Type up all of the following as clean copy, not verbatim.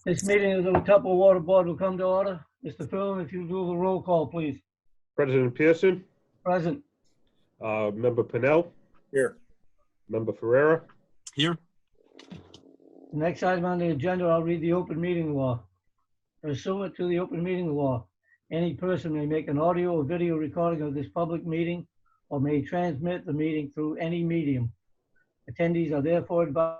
This meeting of the Watuppa Water Board will come to order. Mr. Furlan, if you do the roll call, please. President Pearson, Present. Member Pennell, Here. Member Ferrera. Here. The next item on the agenda, I'll read the open meeting law. Pursuant to the open meeting law, any person may make an audio or video recording of this public meeting or may transmit the meeting through any medium. Attendees are therefore advised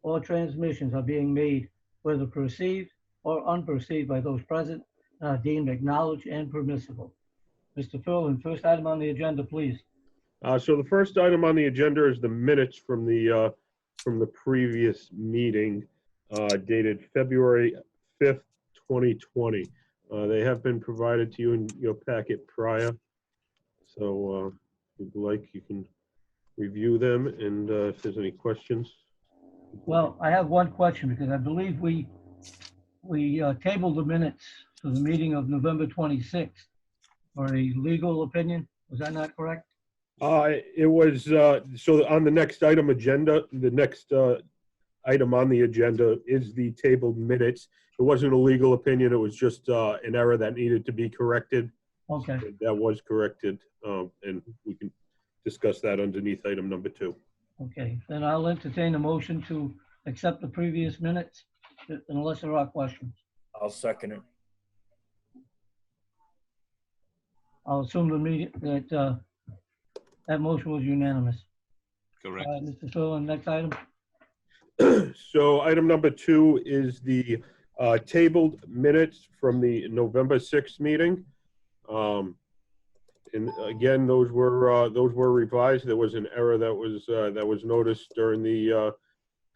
all transmissions are being made, whether perceived or unperceived by those present, deemed acknowledged and permissible. Mr. Furlan, first item on the agenda, please. So the first item on the agenda is the minutes from the previous meeting dated February 5th, 2020. They have been provided to you in your packet prior. So if you'd like, you can review them, and if there's any questions. Well, I have one question because I believe we tabled the minutes for the meeting of November 26th for a legal opinion. Was that not correct? It was, so on the next item agenda, the next item on the agenda is the tabled minutes. It wasn't a legal opinion. It was just an error that needed to be corrected. Okay. That was corrected, and we can discuss that underneath item number 2. Okay, then I'll entertain a motion to accept the previous minutes unless there are questions. I'll second it. I'll assume that that motion was unanimous. Correct. Mr. Furlan, next item. So item number 2 is the tabled minutes from the November 6th meeting. And again, those were revised. There was an error that was noticed during the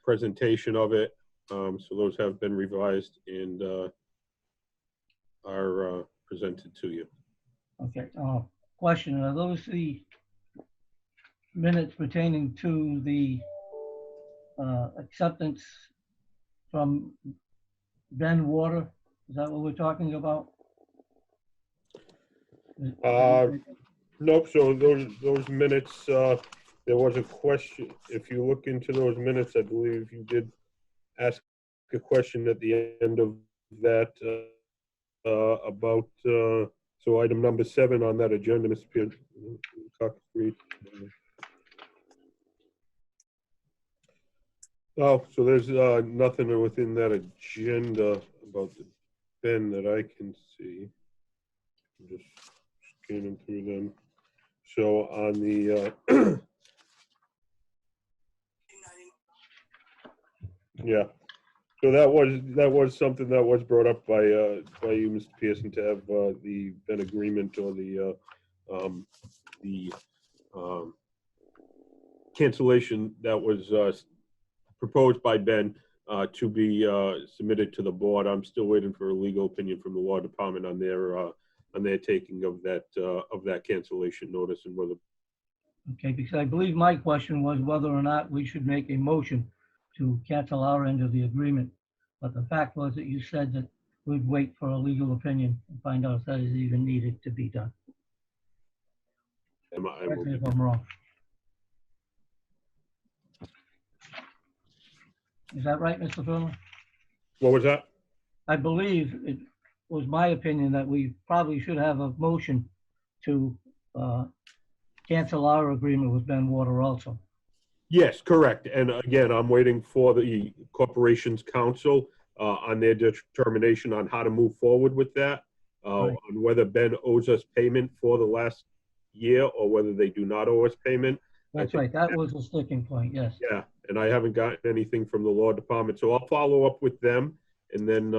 presentation of it. So those have been revised and are presented to you. Okay, question, are those the minutes pertaining to the acceptance from Ben Water? Is that what we're talking about? Nope. So those minutes, there was a question. If you look into those minutes, I believe you did ask a question at the end of that about so item number 7 on that agenda, Mr. Pierce. Oh, so there's nothing within that agenda about the Ben that I can see. I'm just scanning through them. So on the yeah, so that was something that was brought up by you, Mr. Pearson, to have the Ben agreement or the cancellation that was proposed by Ben to be submitted to the board. I'm still waiting for a legal opinion from the law department on their taking of that cancellation notice and whether. Okay, because I believe my question was whether or not we should make a motion to cancel our end of the agreement. But the fact was that you said that we'd wait for a legal opinion and find out if that is even needed to be done. Correct me if I'm wrong. Is that right, Mr. Furlan? What was that? I believe it was my opinion that we probably should have a motion to cancel our agreement with Ben Water also. Yes, correct. And again, I'm waiting for the Corporations Council on their determination on how to move forward with that, Right. on whether Ben owes us payment for the last year or whether they do not owe us payment. That's right. That was a sticking point, yes. Yeah, and I haven't gotten anything from the law department, so I'll follow up with them. And then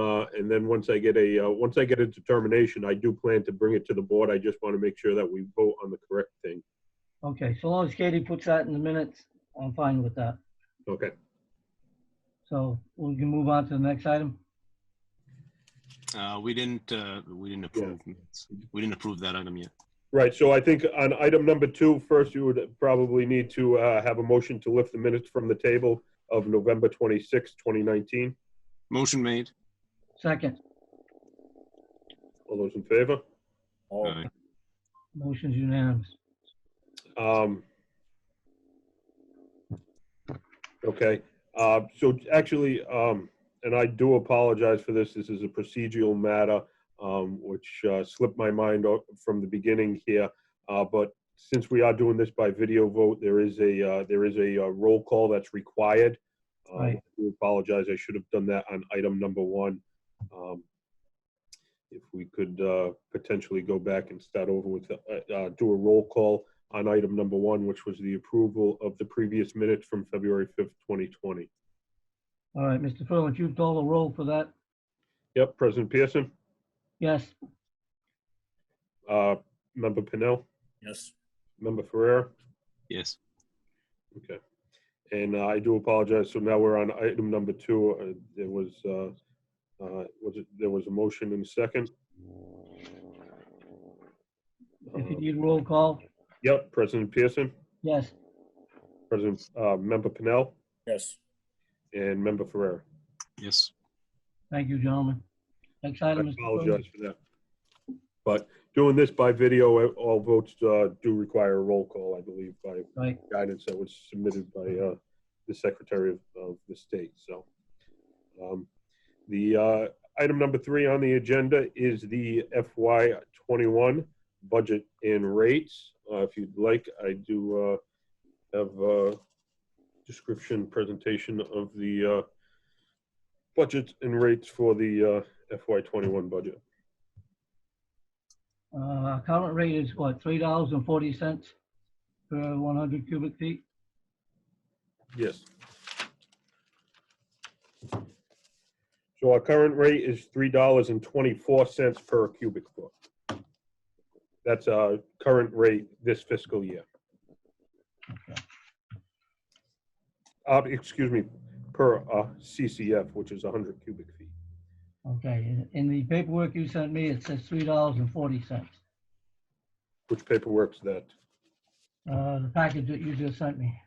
once I get a determination, I do plan to bring it to the board. I just want to make sure that we vote on the correct thing. Okay, so long as Katie puts that in the minutes, I'm fine with that. Okay. So we can move on to the next item. We didn't approve. We didn't approve that item yet. Right. So I think on item number 2, first you would probably need to have a motion to lift the minutes from the table of November 26, 2019. Motion made. Second. All those in favor? Aye. Motion's unanimous. Okay. So actually, and I do apologize for this. This is a procedural matter, which slipped my mind from the beginning here. But since we are doing this by video vote, there is a roll call that's required. Right. I do apologize. I should have done that on item number 1. If we could potentially go back and start over with, do a roll call on item number 1, which was the approval of the previous minutes from February 5th, 2020. All right, Mr. Ferland, you call the roll for that? Yep, President Pearson, Yes. Member Pennell, Yes. Member Ferrer. Yes. Okay. And I do apologize. So now we're on item number 2. There was a motion and a second. If you need roll call, Yep, President Pearson, yes. President, Member Pennell, Yes. and Member Ferrer. Yes. Thank you, gentlemen. Next I item, Mr. Ferland. apologize for that. But doing this by video, all votes do require a roll call, I believe, by Right. guidance that was submitted by the Secretary of the State. So the item number 3 on the agenda is the FY21 budget and rates. If you'd like, I do have a description presentation of the budget and rates for the FY21 budget. Current rate is what, $3.40 per 100 cubic feet? Yes. So our current rate is $3.24 per cubic foot. That's our current rate this fiscal year. Okay. Excuse me, per CCF, which is 100 cubic feet. Okay, in the paperwork you sent me, it says $3.40. Which paperwork's that? The package that you just sent me.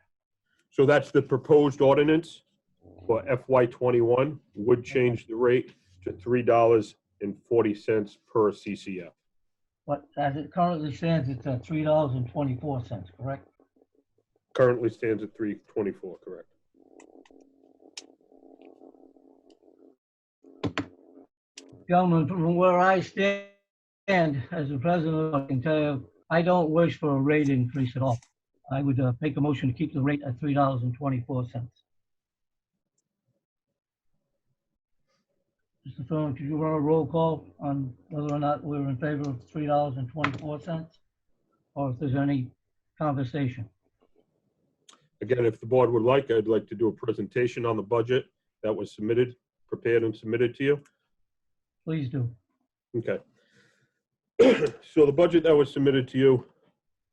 So that's the proposed ordinance for FY21 would change the rate to $3.40 per CCF. But as it currently stands, it's at $3.24, correct? Currently stands at $3.24, correct? Gentlemen, from where I stand as the president, I can tell you, I don't wish for a rate increase at all. I would make a motion to keep the rate at $3.24. Mr. Thorne, could you run a roll call on whether or not we're in favor of $3.24? Or if there's any conversation? Again, if the board would like, I'd like to do a presentation on the budget that was submitted, prepared and submitted to you. Please do. Okay. So the budget that was submitted to you,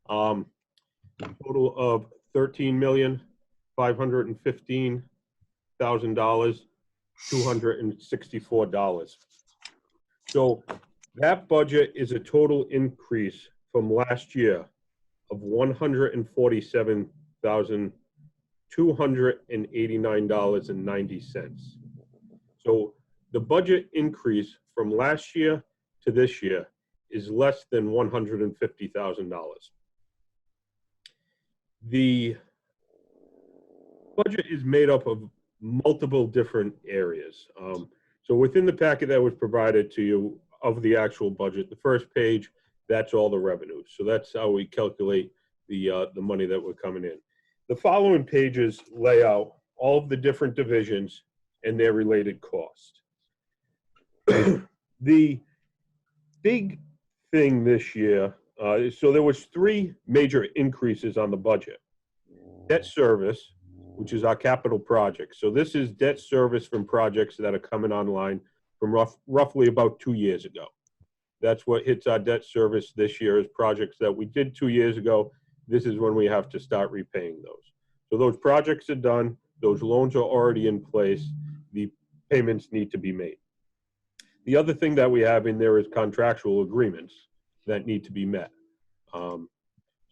total of $13,515,264. So that budget is a total increase from last year of $147,289.90. So the budget increase from last year to this year is less than $150,000. The budget is made up of multiple different areas. So within the packet that was provided to you of the actual budget, the first page, that's all the revenues. So that's how we calculate the money that we're coming in. The following pages lay out all of the different divisions and their related costs. The big thing this year, so there was 3 major increases on the budget. Debt service, which is our capital project. So this is debt service from projects that are coming online from roughly about 2 years ago. That's what hits our debt service this year, is projects that we did 2 years ago. This is when we have to start repaying those. So those projects are done. Those loans are already in place. The payments need to be made. The other thing that we have in there is contractual agreements that need to be met. So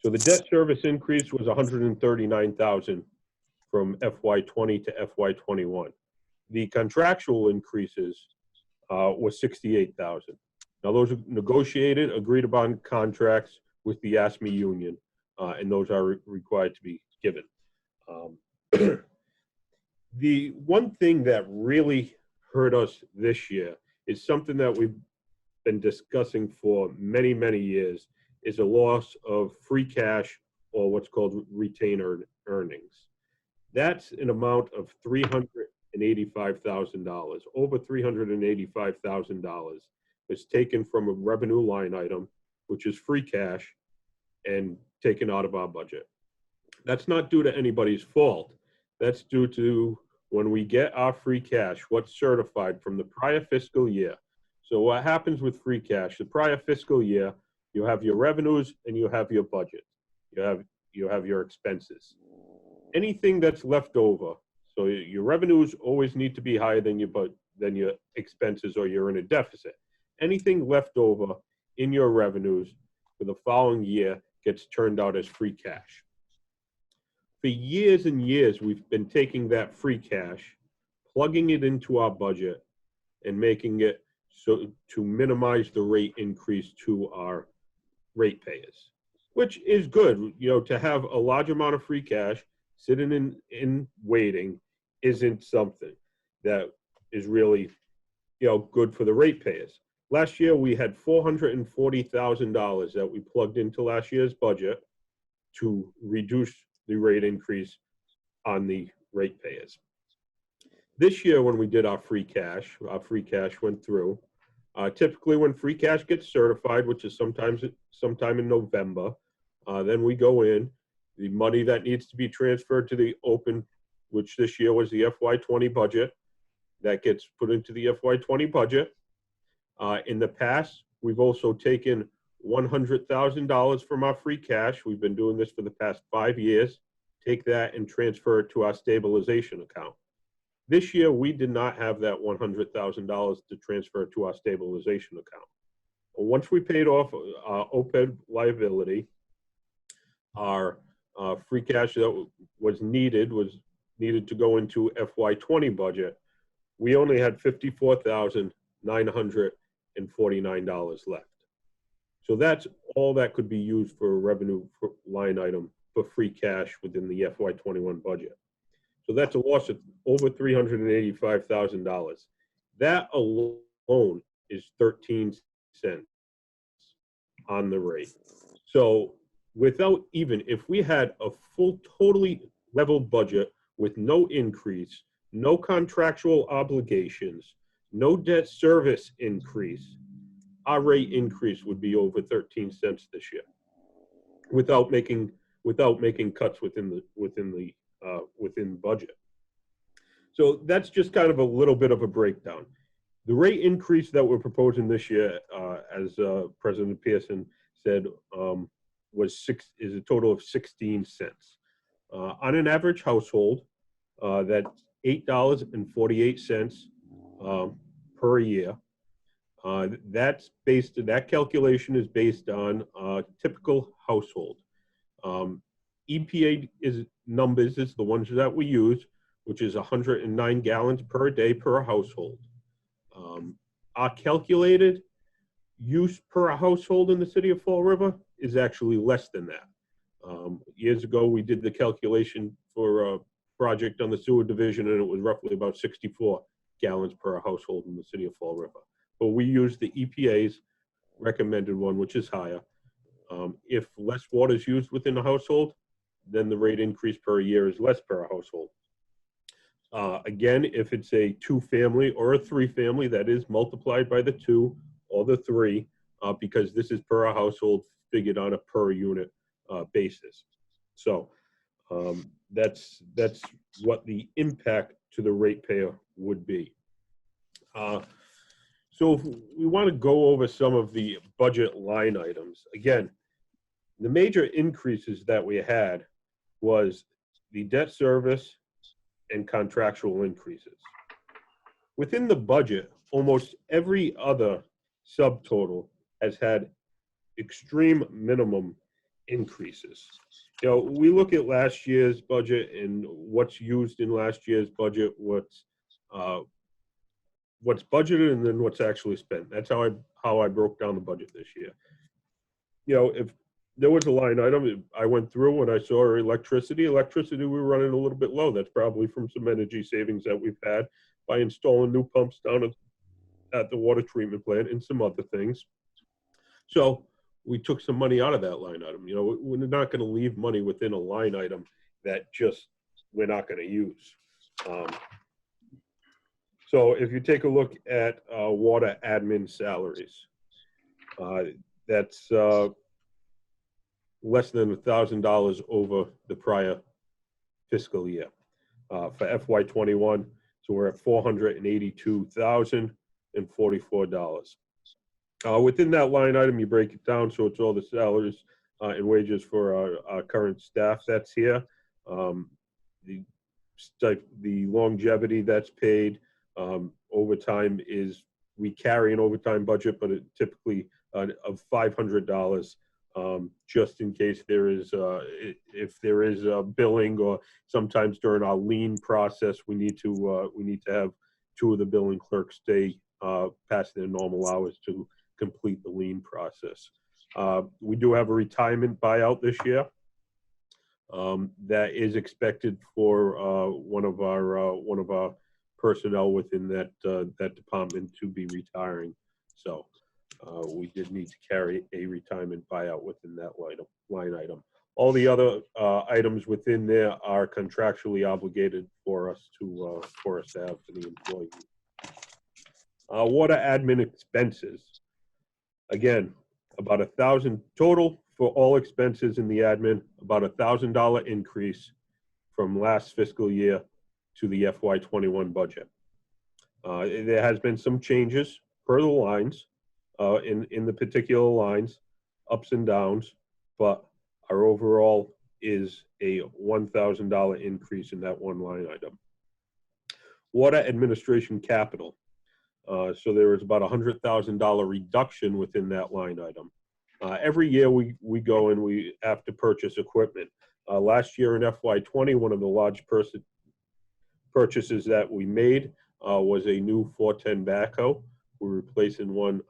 the debt service increase was $139,000 from FY20 to FY21. The contractual increases was $68,000. Now those are negotiated, agreed upon contracts with the ASME union, and those are required to be given. The one thing that really hurt us this year is something that we've been discussing for many, many years, is a loss of free cash, or what's called retained earnings. That's an amount of $385,000. Over $385,000 is taken from a revenue line item, which is free cash, and taken out of our budget. That's not due to anybody's fault. That's due to when we get our free cash, what's certified from the prior fiscal year. So what happens with free cash, the prior fiscal year, you have your revenues and you have your budget. You have your expenses. Anything that's left over, so your revenues always need to be higher than your expenses, or you're in a deficit. Anything left over in your revenues for the following year gets turned out as free cash. For years and years, we've been taking that free cash, plugging it into our budget, and making it so to minimize the rate increase to our ratepayers, which is good. To have a large amount of free cash sitting in waiting isn't something that is really, good for the ratepayers. Last year, we had $440,000 that we plugged into last year's budget to reduce the rate increase on the ratepayers. This year, when we did our free cash went through. Typically, when free cash gets certified, which is sometime in November, then we go in. The money that needs to be transferred to the open, which this year was the FY20 budget, that gets put into the FY20 budget. In the past, we've also taken $100,000 from our free cash. We've been doing this for the past 5 years. Take that and transfer it to our stabilization account. This year, we did not have that $100,000 to transfer to our stabilization account. Once we paid off OPEB liability, our free cash that was needed to go into FY20 budget. We only had $54,949 left. So that's all that could be used for a revenue line item for free cash within the FY21 budget. So that's a loss of over $385,000. That alone is 13 cents on the rate. So if we had a full, totally level budget with no increase, no contractual obligations, no debt service increase, our rate increase would be over 13 cents this year, without making cuts within budget. So that's just kind of a little bit of a breakdown. The rate increase that we're proposing this year, as President Pearson said, is a total of 16 cents. On an average household, that's $8.48 per year. That calculation is based on a typical household. EPA numbers is the ones that we use, which is 109 gallons per day per household. Our calculated use per household in the city of Fall River is actually less than that. Years ago, we did the calculation for a project on the sewer division, and it was roughly about 64 gallons per household in the city of Fall River. But we use the EPA's recommended one, which is higher. If less water is used within a household, then the rate increase per year is less per household. Again, if it's a 2-family or a 3-family, that is multiplied by the 2 or the 3, because this is per household figured on a per unit basis. So that's what the impact to the ratepayer would be. So if we want to go over some of the budget line items, again, the major increases that we had was the debt service and contractual increases. Within the budget, almost every other subtotal has had extreme minimum increases. We look at last year's budget and what's used in last year's budget, what's budgeted, and then what's actually spent. That's how I broke down the budget this year. If there was a line item I went through when I saw electricity, we were running a little bit low. That's probably from some energy savings that we've had. by installing new pumps down at the water treatment plant and some other things. So we took some money out of that line item. You know, we're not going to leave money within a line item that just we're not going to use. So if you take a look at water admin salaries, that's less than $1,000 over the prior fiscal year for FY21. So we're at $482,044. Within that line item, you break it down so it's all the salaries and wages for our current staff that's here. The longevity that's paid. Overtime is, we carry an overtime budget, but it typically of $500 just in case there is, if there is a billing, or sometimes during our lien process, we need to have two of the billing clerks stay past their normal hours to complete the lien process. We do have a retirement buyout this year. That is expected for one of our personnel within that department to be retiring. So we did need to carry a retirement buyout within that line item. All the other items within there are contractually obligated for us to have for the employee. Water admin expenses. Again, about $1,000 total for all expenses in the admin, about $1,000 increase from last fiscal year to the FY21 budget. There has been some changes per the lines, in the particular lines, ups and downs, but our overall is a $1,000 increase in that one line item. Water administration capital. So there is about $100,000 reduction within that line item. Every year we go and we have to purchase equipment. Last year in FY20, one of the large purchases that we made was a new 410 backhoe. We're replacing one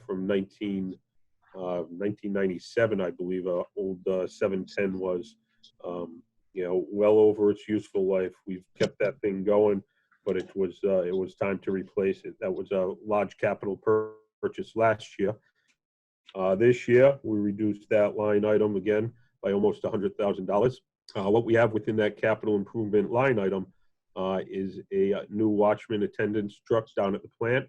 from 1997, I believe. Old 710 was, well over its useful life. We've kept that thing going, but it was time to replace it. That was a large capital purchase last year. This year, we reduced that line item again by almost $100,000. What we have within that capital improvement line item is a new watchman attendance truck down at the plant.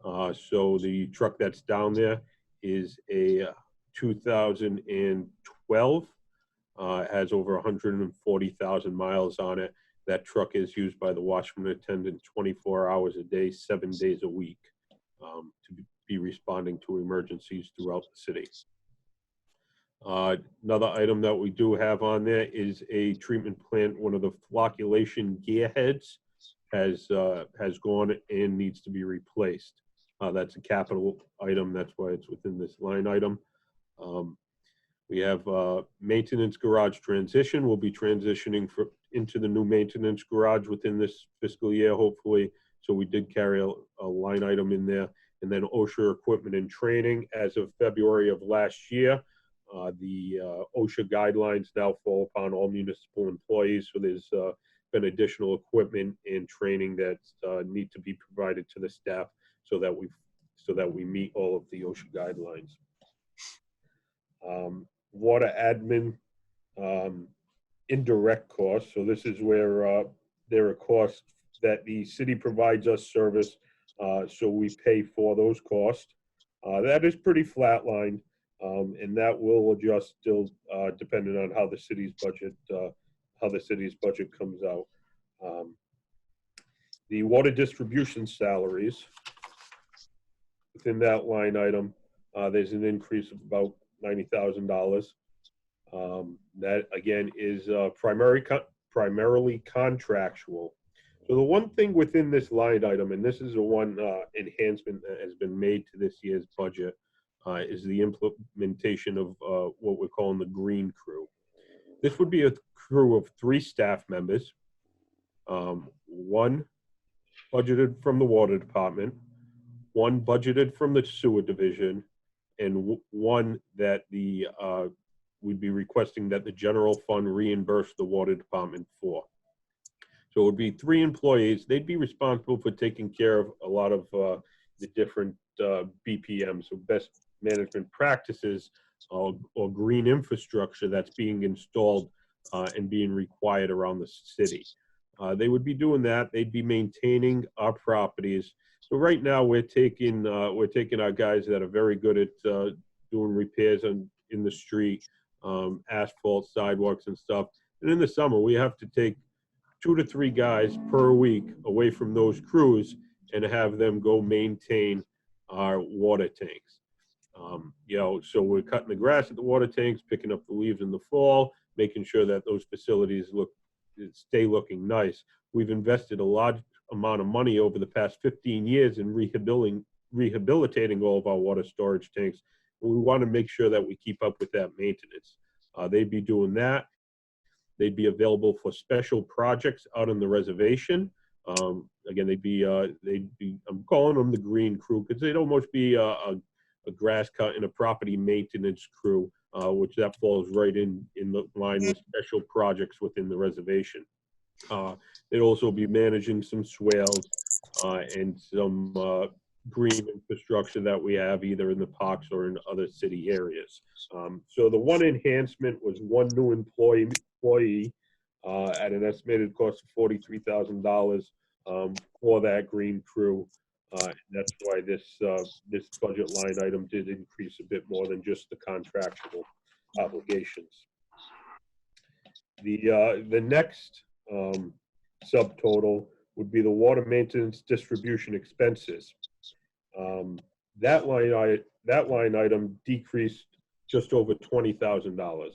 So the truck that's down there is a 2012. Has over 140,000 miles on it. That truck is used by the watchman attendant 24 hours a day, 7 days a week, to be responding to emergencies throughout the city. Another item that we do have on there is a treatment plant. One of the flocculation gear heads has gone and needs to be replaced. That's a capital item. That's why it's within this line item. We have maintenance garage transition. We'll be transitioning into the new maintenance garage within this fiscal year, hopefully. So we did carry a line item in there. And then OSHA equipment and training. As of February of last year, the OSHA guidelines now fall upon all municipal employees. So there's been additional equipment and training that need to be provided to the staff so that we meet all of the OSHA guidelines. Water admin indirect costs. So this is where there are costs that the city provides us service, so we pay for those costs. That is pretty flatlined, and that will adjust still depending on how the city's budget comes out. The water distribution salaries, within that line item, there's an increase of about $90,000. That again is primarily contractual. So the one thing within this line item, and this is the one enhancement that has been made to this year's budget, is the implementation of what we're calling the green crew. This would be a crew of 3 staff members, one budgeted from the water department, one budgeted from the sewer division, and one that we'd be requesting that the general fund reimburse the water department for. So it would be 3 employees. They'd be responsible for taking care of a lot of the different BPMs, so best management practices or green infrastructure that's being installed and being required around the city. They would be doing that. They'd be maintaining our properties. So right now we're taking our guys that are very good at doing repairs in the street, asphalt, sidewalks and stuff. And in the summer, we have to take 2 to 3 guys per week away from those crews and have them go maintain our water tanks. So we're cutting the grass at the water tanks, picking up the leaves in the fall, making sure that those facilities stay looking nice. We've invested a large amount of money over the past 15 years in rehabilitating all of our water storage tanks. We want to make sure that we keep up with that maintenance. They'd be doing that. They'd be available for special projects out on the reservation. Again, they'd be I'm calling them the green crew because they'd almost be a grass cut and a property maintenance crew, which that falls right in the line with special projects within the reservation. They'd also be managing some swales and some green infrastructure that we have either in the parks or in other city areas. So the one enhancement was 1 new employee at an estimated cost of $43,000 for that green crew. And that's why this budget line item did increase a bit more than just the contractual obligations. The next subtotal would be the water maintenance distribution expenses. That line item decreased just over $20,000.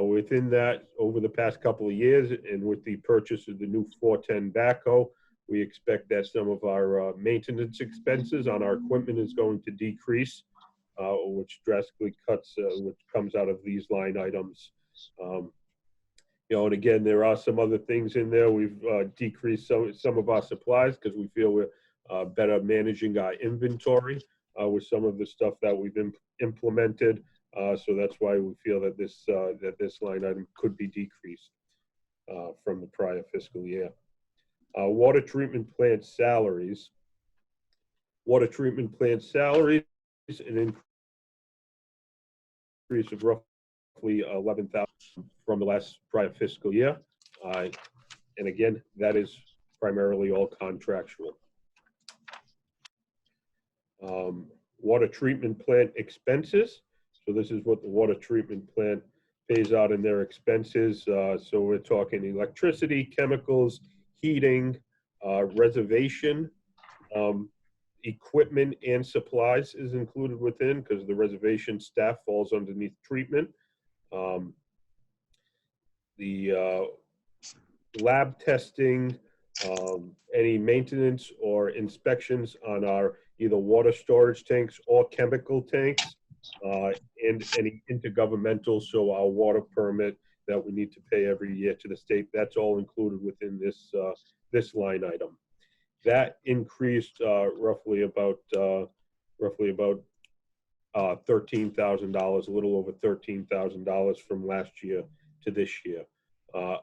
Within that, over the past couple of years, and with the purchase of the new 410 backhoe, we expect that some of our maintenance expenses on our equipment is going to decrease, which drastically which comes out of these line items. And again, there are some other things in there. We've decreased some of our supplies because we feel we're better managing our inventory with some of the stuff that we've implemented. So that's why we feel that this line item could be decreased from the prior fiscal year. Water treatment plant salaries. Water treatment plant salaries, an increase of roughly $11,000 from the prior fiscal year. And again, that is primarily all contractual. Water treatment plant expenses. So this is what the water treatment plant pays out in their expenses. So we're talking electricity, chemicals, heating, reservation, equipment and supplies is included within because the reservation staff falls underneath treatment. The lab testing, any maintenance or inspections on our either water storage tanks or chemical tanks, and any intergovernmental, so our water permit that we need to pay every year to the state, that's all included within this this line item. That increased roughly about $13,000, a little over $13,000 from last year to this year.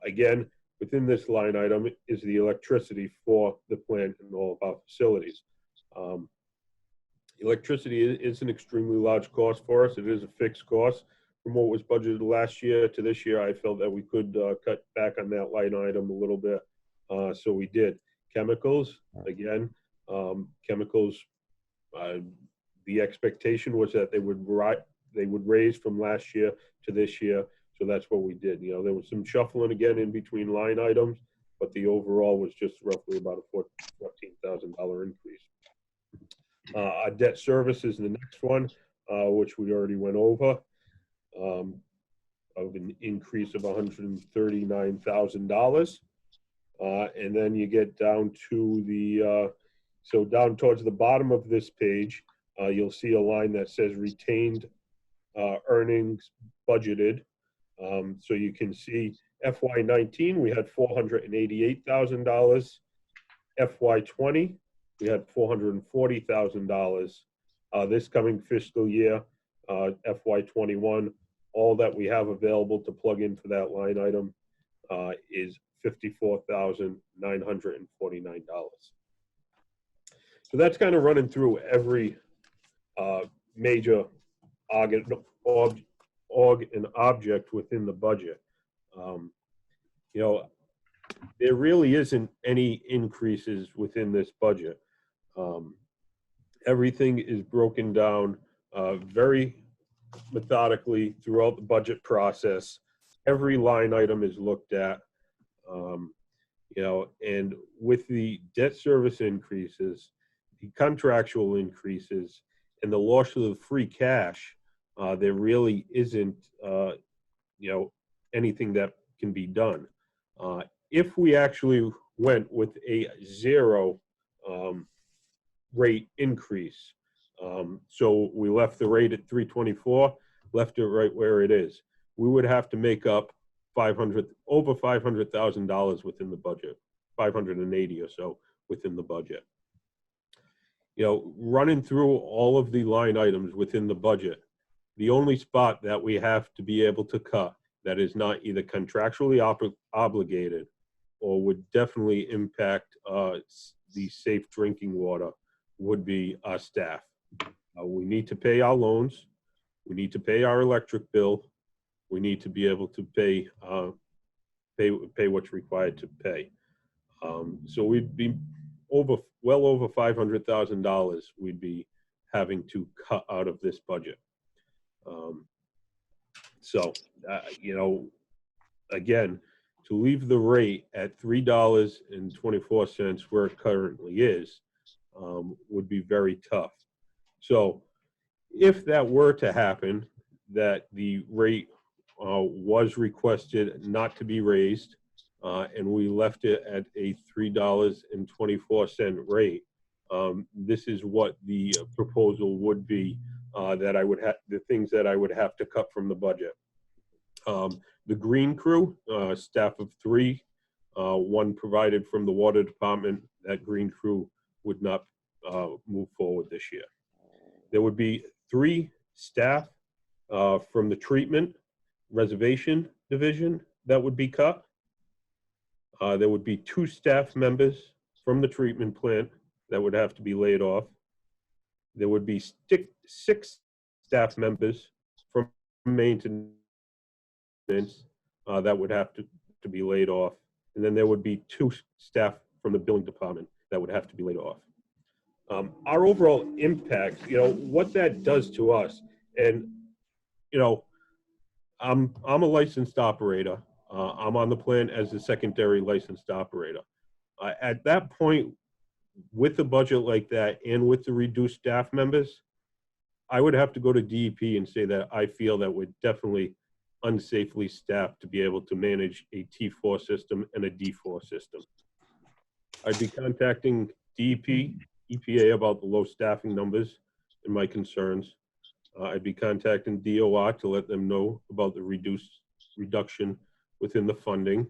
Again, within this line item is the electricity for the plant and all of our facilities. Electricity is an extremely large cost for us. It is a fixed cost. From what was budgeted last year to this year, I felt that we could cut back on that line item a little bit. So we did. Chemicals, again, chemicals, the expectation was that they would raise from last year to this year. So that's what we did. There was some shuffling again in between line items, but the overall was just roughly about a $14,000 increase. Our debt service is the next one, which we already went over, of an increase of $139,000. And then you get down to down towards the bottom of this page, you'll see a line that says retained earnings budgeted. So you can see FY19, we had $488,000. FY20, we had $440,000. This coming fiscal year, FY21, all that we have available to plug in for that line item is $54,949. So that's kind of running through every major org and object within the budget. You know, there really isn't any increases within this budget. Everything is broken down very methodically throughout the budget process. Every line item is looked at. You know, and with the debt service increases, the contractual increases, and the loss of the free cash, there really isn't, you know, anything that can be done. If we actually went with a zero rate increase, so we left the rate at 324, left it right where it is, we would have to make up over $500,000 within the budget, 580 or so within the budget. You know, running through all of the line items within the budget, the only spot that we have to be able to cut that is not either contractually obligated or would definitely impact the safe drinking water would be our staff. We need to pay our loans. We need to pay our electric bill. We need to be able to pay what's required to pay. So we'd be well over $500,000 we'd be having to cut out of this budget. You know, again, to leave the rate at $3.24 where it currently is would be very tough. So if that were to happen, that the rate was requested not to be raised, and we left it at a $3.24 rate, this is what the proposal would be, that I would have, the things that I would have to cut from the budget. The green crew, staff of 3, one provided from the water department, that green crew would not move forward this year. There would be 3 staff from the treatment reservation division that would be cut. There would be 2 staff members from the treatment plant that would have to be laid off. There would be 6 staff members from maintenance that would have to be laid off. And then there would be 2 staff from the billing department that would have to be laid off. Our overall impact, you know, what that does to us, and, you know, I'm a licensed operator. I'm on the plan as a secondary licensed operator. At that point, with a budget like that and with the reduced staff members, I would have to go to DEP and say that I feel that we're definitely unsafely staffed to be able to manage a T4 system and a D4 system. I'd be contacting DEP, EPA about the low staffing numbers and my concerns. I'd be contacting DOR to let them know about the reduction within the funding.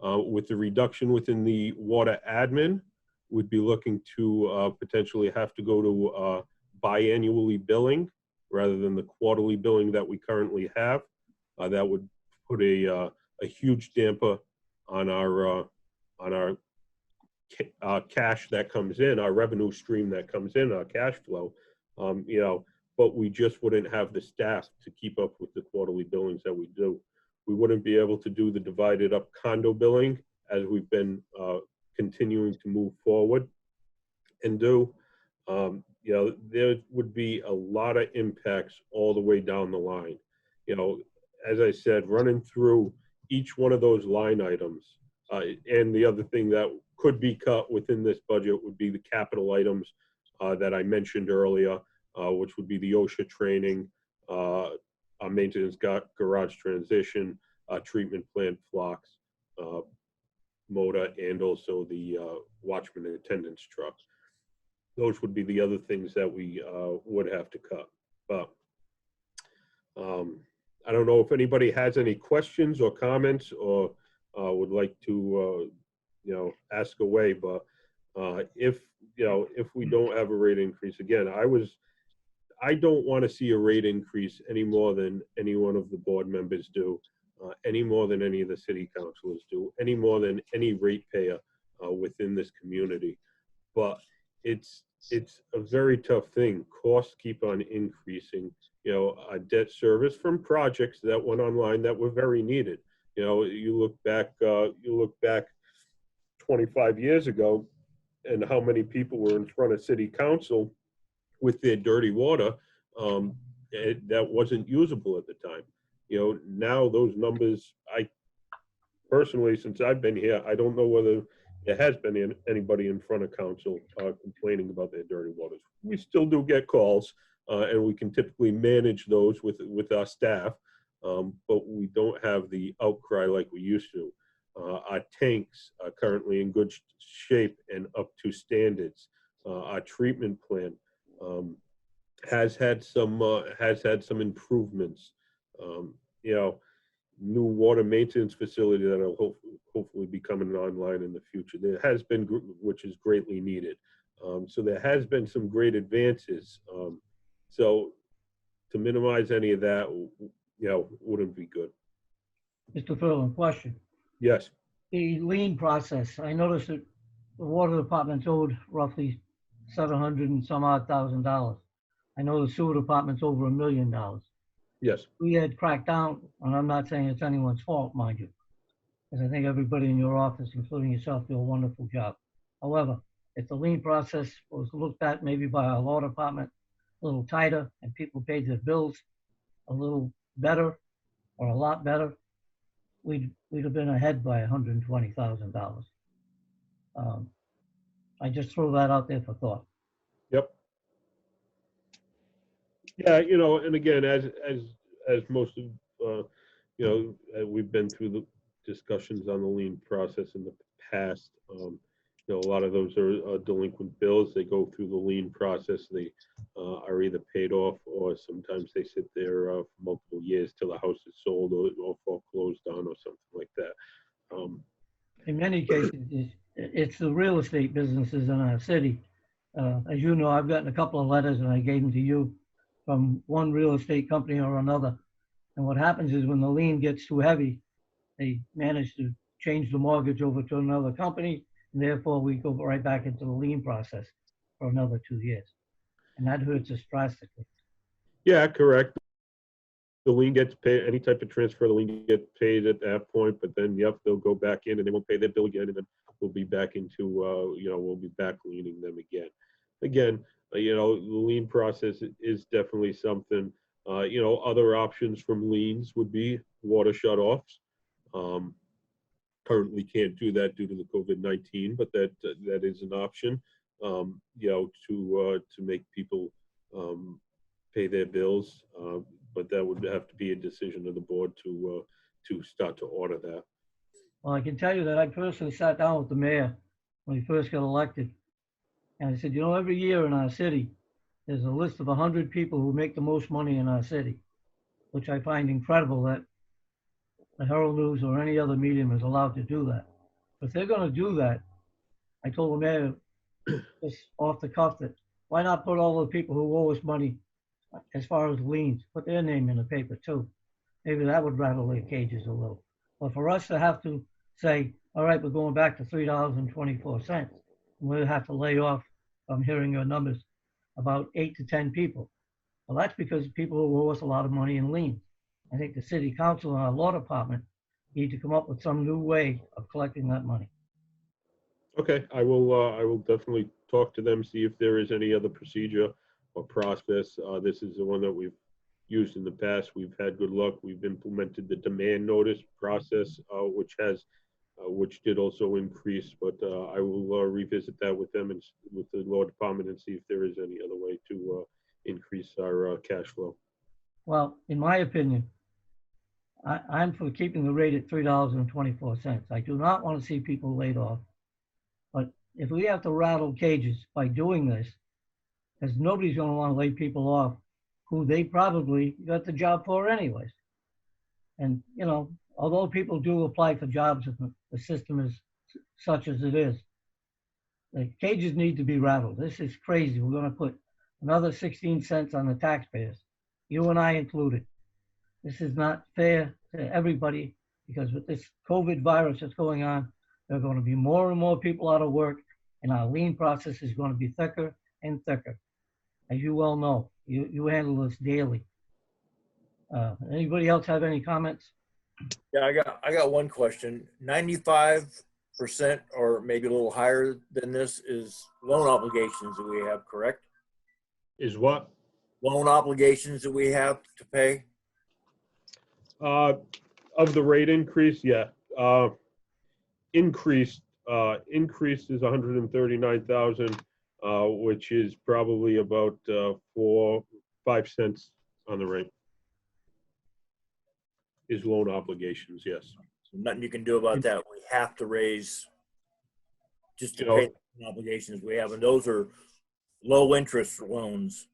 With the reduction within the water admin, we'd be looking to potentially have to go to biannually billing rather than the quarterly billing that we currently have. That would put a huge damper on our cash that comes in, our revenue stream that comes in, our cash flow. You know, but we just wouldn't have the staff to keep up with the quarterly billings that we do. We wouldn't be able to do the divided up condo billing as we've been continuing to move forward and do. You know, there would be a lot of impacts all the way down the line. You know, as I said, running through each one of those line items, and the other thing that could be cut within this budget would be the capital items that I mentioned earlier, which would be the OSHA training, maintenance garage transition, treatment plant flocks, motor, and also the watchman and attendance truck. Those would be the other things that we would have to cut. But I don't know if anybody has any questions or comments or would like to, you know, ask away. But if we don't have a rate increase, again, I don't want to see a rate increase any more than any one of the board members do. any more than any of the city councilors do, any more than any ratepayer within this community. But it's a very tough thing. Costs keep on increasing. You know, debt service from projects that went online that were very needed. You know, you look back 25 years ago, and how many people were in front of city council with their dirty water that wasn't usable at the time. You know, now those numbers, I personally, since I've been here, I don't know whether there has been anybody in front of council complaining about their dirty waters. We still do get calls, and we can typically manage those with our staff, but we don't have the outcry like we used to. Our tanks are currently in good shape and up to standards. Our treatment plant has had some improvements. You know, new water maintenance facility that will hopefully be coming online in the future. There has been, which is greatly needed. So there has been some great advances. So to minimize any of that, you know, wouldn't be good. Mr. Furlan, question. Yes. The lien process, I noticed that the water department's owed roughly $700 and some odd thousand. I know the sewer department's over $1 million. Yes. We had cracked down, and I'm not saying it's anyone's fault, mind you, because I think everybody in your office, including yourself, do a wonderful job. However, if the lien process was looked at maybe by our law department a little tighter and people paid their bills a little better or a lot better, we'd have been ahead by $120,000. I just throw that out there for thought. Yep. Yeah, you know, and again, as most of you know, we've been through the discussions on the lien process in the past. You know, a lot of those are delinquent bills. They go through the lien process. They are either paid off, or sometimes they sit there for multiple years till the house is sold or foreclosed on or something like that. In many cases, it's the real estate businesses in our city. As you know, I've gotten a couple of letters, and I gave them to you, from one real estate company or another. And what happens is when the lien gets too heavy, they manage to change the mortgage over to another company, and therefore we go right back into the lien process for another 2 years. And that hurts us drastically. Yeah, correct. The lien gets paid, any type of transfer, the lien gets paid at that point, but then, yep, they'll go back in and they won't pay their bill again, and then we'll be back into, you know, we'll be back liening them again. Again, you know, the lien process is definitely something. You know, other options from liens would be water shutoffs. Currently can't do that due to the COVID-19, but that is an option. You know, to make people pay their bills, but that would have to be a decision of the board to start to order that. Well, I can tell you that I personally sat down with the mayor when he first got elected. And I said, you know, every year in our city, there's a list of 100 people who make the most money in our city, which I find incredible that the Herald News or any other medium is allowed to do that. If they're going to do that, I told the mayor just off the cuff that why not put all the people who owe us money as far as liens, put their name in the paper too. Maybe that would rattle their cages a little. But for us to have to say, all right, we're going back to $3.24, we'll have to lay off, I'm hearing your numbers, about 8 to 10 people. Well, that's because people who owe us a lot of money in liens. I think the city council and our law department need to come up with some new way of collecting that money. Okay, I will definitely talk to them, see if there is any other procedure or process. This is the one that we've used in the past. We've had good luck. We've implemented the demand notice process, which did also increase, but I will revisit that with them and with the law department and see if there is any other way to increase our cash flow. Well, in my opinion, I'm for keeping the rate at $3.24. I do not want to see people laid off. But if we have to rattle cages by doing this, because nobody's going to want to lay people off who they probably got the job for anyways. And, you know, although people do apply for jobs, if the system is such as it is, the cages need to be rattled. This is crazy. We're going to put another 16 cents on the taxpayers, you and I included. This is not fair to everybody, because with this COVID virus that's going on, there are going to be more and more people out of work, and our lien process is going to be thicker and thicker. As you well know, you handle this daily. Anybody else have any comments? Yeah, I got one question. 95% or maybe a little higher than this is loan obligations that we have, correct? Is what? Loan obligations that we have to pay? Of the rate increase, yeah. Increased is 139,000, which is probably about 5 cents on the rate. Is loan obligations, yes. Nothing you can do about that. We have to raise just to You know, pay the obligations we have, and those are low interest loans.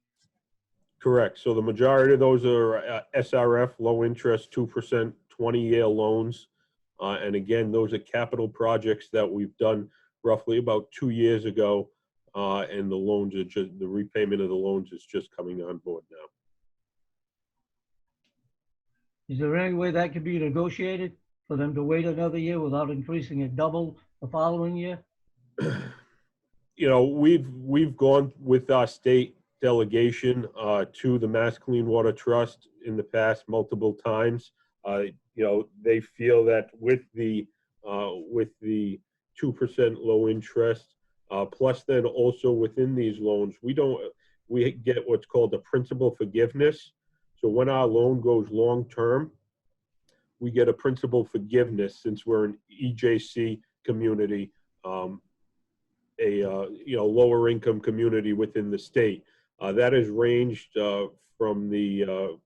correct. So the majority of those are SRF, low interest, 2%, 20-year loans. And again, those are capital projects that we've done roughly about 2 years ago. And the loans are just, the repayment of the loans is just coming on board now. Is there any way that could be negotiated for them to wait another year without increasing it double the following year? You know, we've gone with our state delegation to the Mass Clean Water Trust in the past multiple times. You know, they feel that with the 2% low interest, plus then also within these loans, we get what's called a principal forgiveness. So when our loan goes long term, we get a principal forgiveness since we're an EJC community, you know, lower income community within the state. That has ranged from the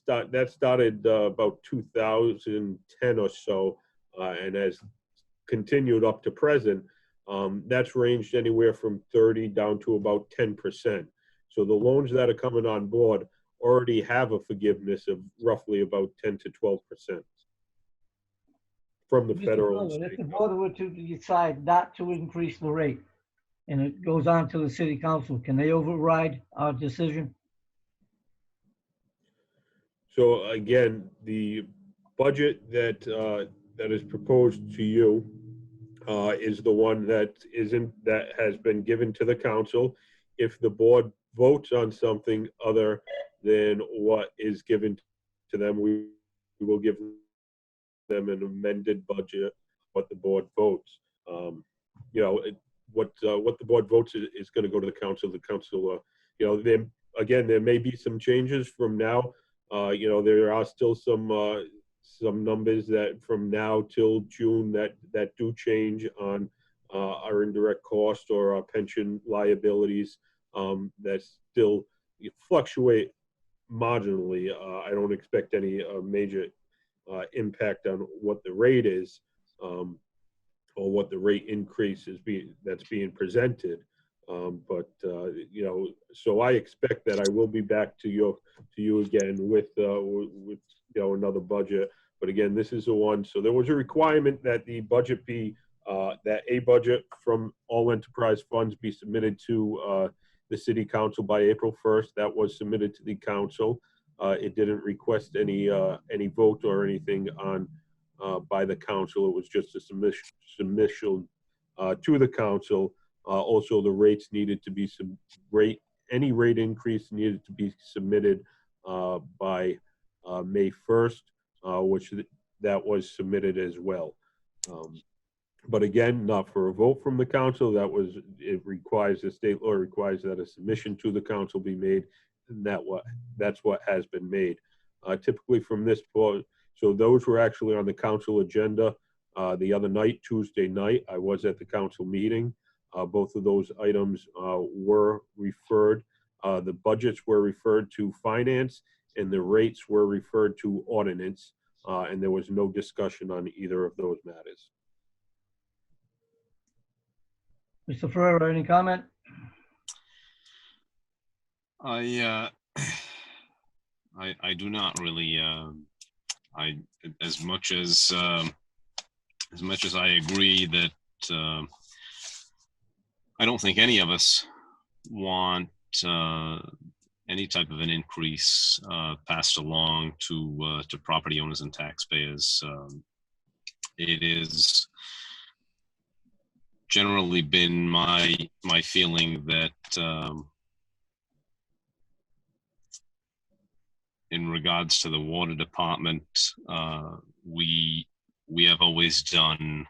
that started about 2010 or so, and has continued up to present. That's ranged anywhere from 30 down to about 10%. So the loans that are coming on board already have a forgiveness of roughly about 10 to 12% from the federal and If state the government. board were to decide not to increase the rate and it goes on to the city council, can they override our decision? So again, the budget that is proposed to you is the one that has been given to the council. If the board votes on something other than what is given to them, we will give them an amended budget. What the board votes, you know, what the board votes is going to go to the council. The council, you know, then again, there may be some changes from now. You know, there are still some numbers that from now till June that do change on our indirect cost or our pension liabilities that still fluctuate marginally. I don't expect any major impact on what the rate is or what the rate increase is that's being presented. But you know, so I expect that I will be back to you again with you know, another budget. But again, this is the one. So there was a requirement that the budget be that a budget from all enterprise funds be submitted to the city council by April 1st. That was submitted to the council. It didn't request any vote or anything on by the council. It was just a submission to the council. Also, the rates needed to be any rate increase needed to be submitted by May 1st, which that was submitted as well. But again, not for a vote from the council. It requires, the state law requires that a submission to the council be made, and that's what has been made. Typically from this point, so those were actually on the council agenda the other night, Tuesday night. I was at the council meeting. Both of those items were referred. The budgets were referred to finance, and the rates were referred to ordinance, and there was no discussion on either of those matters. Mr. Ferrera, any comment? I do not really. As much as I agree that I don't think any of us want any type of an increase passed along to property owners and taxpayers. It is generally been my feeling that in regards to the water department, we have always done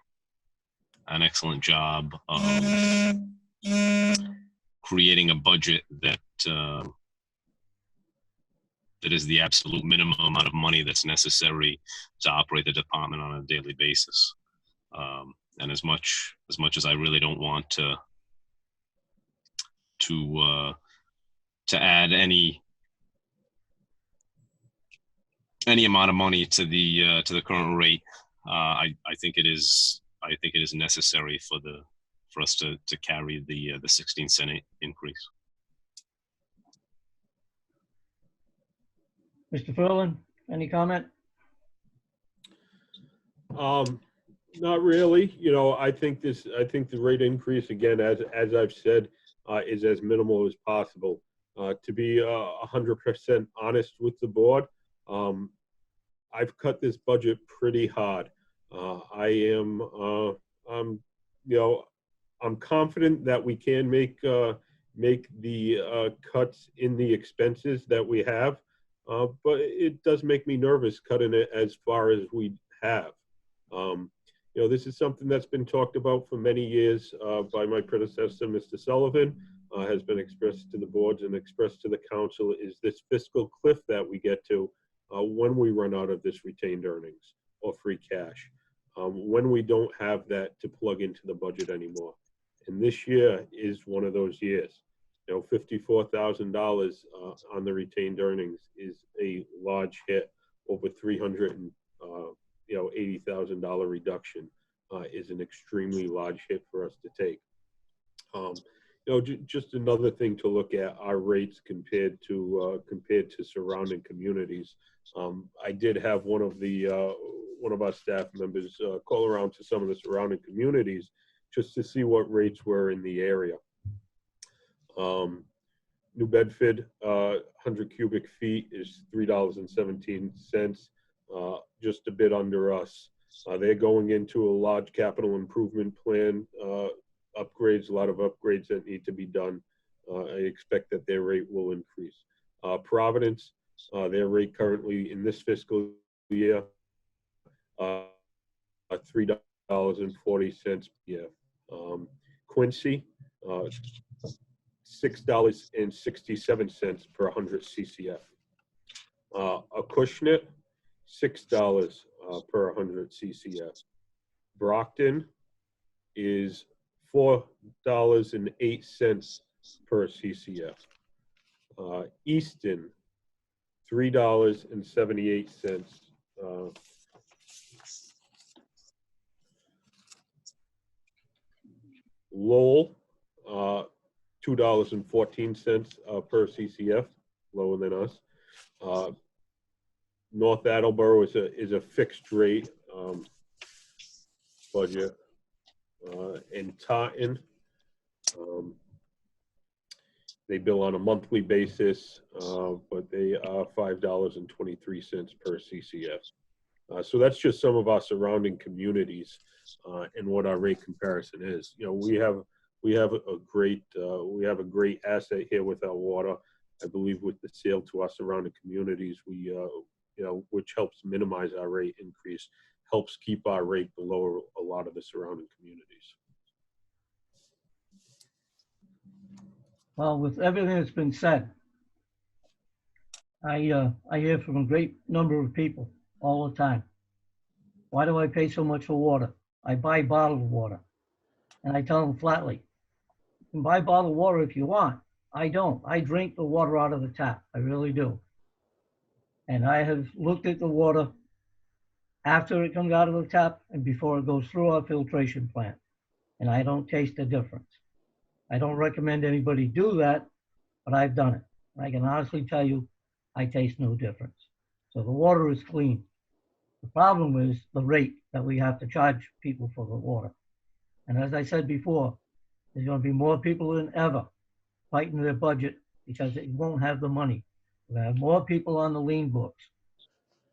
an excellent job of creating a budget that that is the absolute minimum amount of money that's necessary to operate the department on a daily basis. And as much as I really don't want to add any amount of money to the current rate, I think it is necessary for us to carry the 16-cent increase. Mr. Ferland, any comment? Not really. You know, I think the rate increase, again, as I've said, is as minimal as possible. To be 100% honest with the board, I've cut this budget pretty hard. I'm confident that we can make the cuts in the expenses that we have, but it does make me nervous cutting it as far as we have. You know, this is something that's been talked about for many years by my predecessor, Mr. Sullivan, has been expressed to the boards and expressed to the council, is this fiscal cliff that we get to when we run out of this retained earnings or free cash, when we don't have that to plug into the budget anymore. And this year is one of those years. You know, $54,000 on the retained earnings is a large hit. Over $380,000 reduction is an extremely large hit for us to take. You know, just another thing to look at, our rates compared to surrounding communities. I did have one of our staff members call around to some of the surrounding communities just to see what rates were in the area. New Bedford, 100 cubic feet is $3.17, just a bit under us. They're going into a large capital improvement plan, upgrades, a lot of upgrades that need to be done. I expect that their rate will increase. Providence, their rate currently in this fiscal year, $3.40. Yeah. Quincy, $6.67 per 100 CCF. Acushnet, $6 per 100 CCF. Brockton is $4.08 per CCF. Easton, $3.78. Lowell, $2.14 per CCF, lower than us. North Attleboro is a fixed rate budget. In Taunton, they bill on a monthly basis, but they are $5.23 per CCF. So that's just some of our surrounding communities and what our rate comparison is. You know, we have a great asset here with our water. I believe with the sale to our surrounding communities, which helps minimize our rate increase, helps keep our rate below a lot of the surrounding communities. Well, with everything that's been said, I hear from a great number of people all the time. Why do I pay so much for water? I buy bottled water. And I tell them flatly, you can buy bottled water if you want. I don't. I drink the water out of the tap. I really do. And I have looked at the water after it comes out of the tap and before it goes through our filtration plant. And I don't taste the difference. I don't recommend anybody do that, but I've done it. I can honestly tell you, I taste no difference. So the water is clean. The problem is the rate that we have to charge people for the water. And as I said before, there's going to be more people than ever fighting their budget because it won't have the money. We'll have more people on the lien books.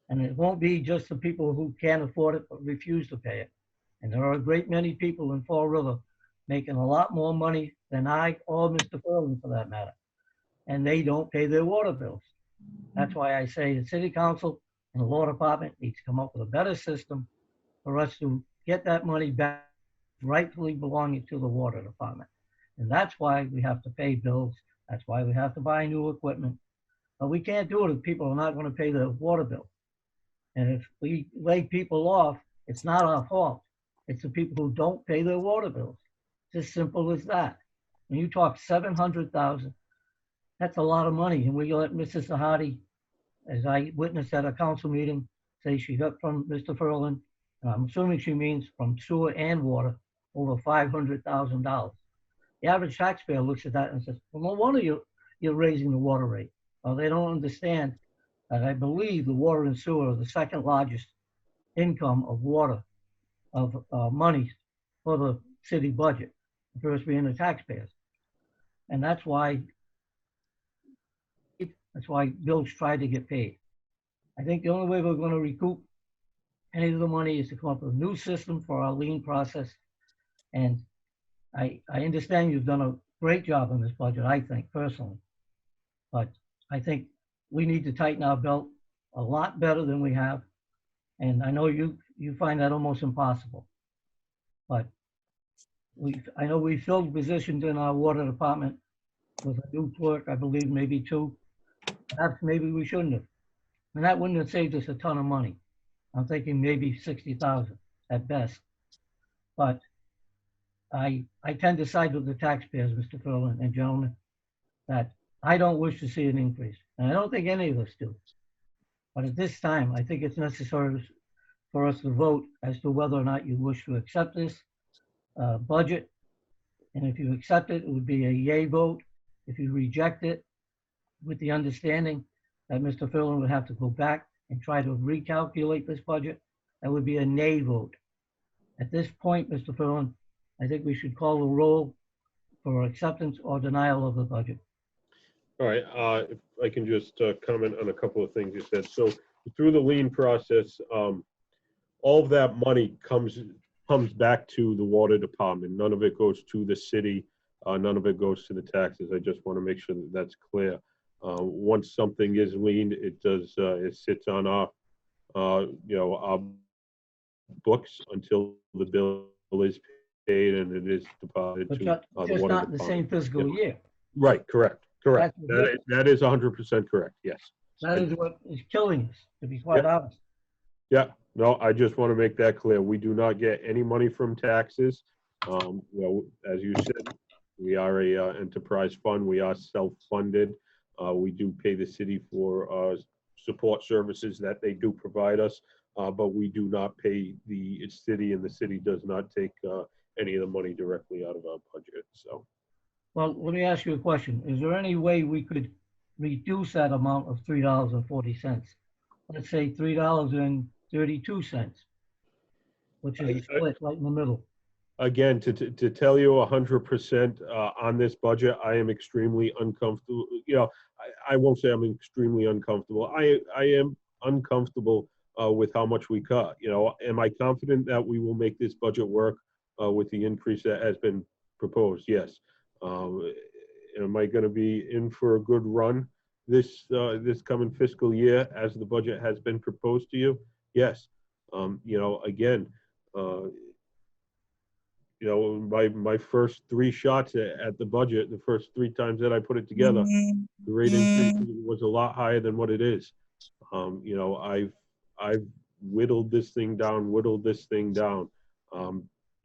And it won't be just the people who can't afford it but refuse to pay it. And there are a great many people in Fall River making a lot more money than I or Mr. Furlan for that matter. And they don't pay their water bills. That's why I say the city council and the law department needs to come up with a better system for us to get that money back rightfully belonging to the water department. And that's why we have to pay bills. That's why we have to buy new equipment. But we can't do it if people are not going to pay their water bill. And if we lay people off, it's not our fault. It's the people who don't pay their water bills. It's as simple as that. When you talk 700,000, that's a lot of money. And we let Mrs. Sahadi, as I witnessed at a council meeting, say she got from Mr. Furlan, and I'm assuming she means from sewer and water, over $500,000. The average taxpayer looks at that and says, well, no wonder you're raising the water rate. Well, they don't understand that I believe the water and sewer are the second largest income of water, of money for the city budget, the first being the taxpayers. And that's why bills try to get paid. I think the only way we're going to recoup any of the money is to come up with a new system for our lien process. And I understand you've done a great job on this budget, I think, personally. But I think we need to tighten our belt a lot better than we have. And I know you find that almost impossible. But I know we filled positions in our water department with a new clerk, I believe maybe 2. Perhaps maybe we shouldn't have. And that wouldn't have saved us a ton of money. I'm thinking maybe 60,000 at best. But I tend to side with the taxpayers, Mr. Furlan and gentlemen, that I don't wish to see an increase. And I don't think any of us do. But at this time, I think it's necessary for us to vote as to whether or not you wish to accept this budget. And if you accept it, it would be a yay vote. If you reject it, with the understanding that Mr. Furlan would have to go back and try to recalculate this budget, that would be a nay vote. At this point, Mr. Furlan, I think we should call the roll for acceptance or denial of the budget. All right, if I can just comment on a couple of things you said. So through the lien process, all of that money comes back to the water department. None of it goes to the city. None of it goes to the taxes. I just want to make sure that that's clear. Once something is liened, it sits on our books until the bill is paid and it is deposited But to just the water not in the same department. fiscal year. Right, correct. That's That is 100% correct, yes. That is what is killing us, to be quite honest. Yeah, no, I just want to make that clear. We do not get any money from taxes. As you said, we are a enterprise fund. We are self-funded. We do pay the city for support services that they do provide us, but we do not pay the city, and the city does not take any of the money directly out of our budget. So, Well, let me ask you a question. Is there any way we could reduce that amount of $3.40? Let's say $3.32, which is a split right in the middle. again, to tell you 100% on this budget, I am extremely uncomfortable. I won't say I'm extremely uncomfortable. I am uncomfortable with how much we cut. Am I confident that we will make this budget work with the increase that has been proposed? Yes. Am I going to be in for a good run this coming fiscal year as the budget has been proposed to you? Yes. Again, my first 3 shots at the budget, the first 3 times that I put it together, the rate increase was a lot higher than what it is. I've whittled this thing down.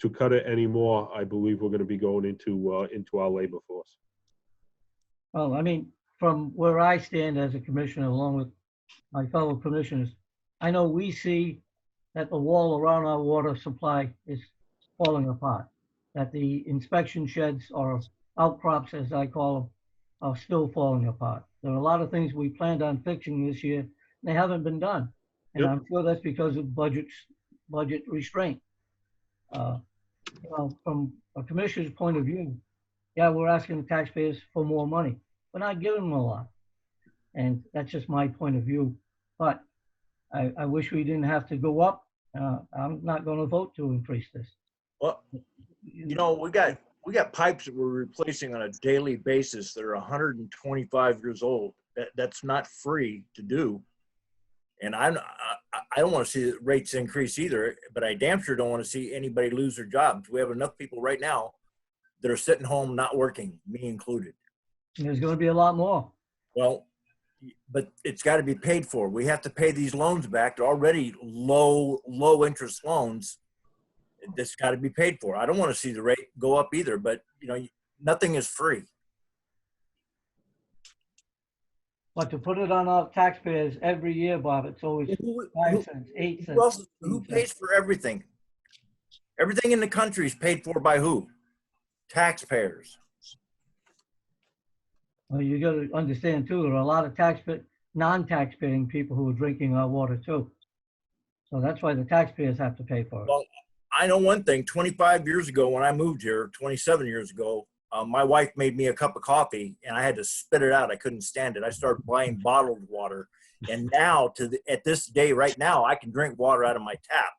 To cut it anymore, I believe we're going to be going into our labor force. Well, I mean, from where I stand as a commissioner, along with my fellow commissioners, I know we see that the wall around our water supply is falling apart, that the inspection sheds or outcrops, as I call them, are still falling apart. There are a lot of things we planned on fixing this year, and they haven't been done. And I'm sure that's because of budget restraint. From a commissioner's point of view, yeah, we're asking the taxpayers for more money. we're not giving them a lot. And that's just my point of view. But I wish we didn't have to go up. I'm not going to vote to increase this. Well, you know, we got pipes that we're replacing on a daily basis that are 125 years old. That's not free to do. And I don't want to see the rates increase either, but I damn sure don't want to see anybody lose their jobs. We have enough people right now that are sitting home not working, me included. And there's going to be a lot more. Well, but it's got to be paid for. We have to pay these loans back. They're already low interest loans. That's got to be paid for. I don't want to see the rate go up either, but you know, nothing is free. But to put it on our taxpayers every year, Bob, it's always 5 cents, 8 cents. Who pays for everything? Everything in the country is paid for by who? Taxpayers. Well, you got to understand too, there are a lot of non-tax-paying people who are drinking our water too. So that's why the taxpayers have to pay for it. Well, I know one thing. 25 years ago, when I moved here, 27 years ago, my wife made me a cup of coffee, and I had to spit it out. I couldn't stand it. I started buying bottled water, and now, at this day, right now, I can drink water out of my tap.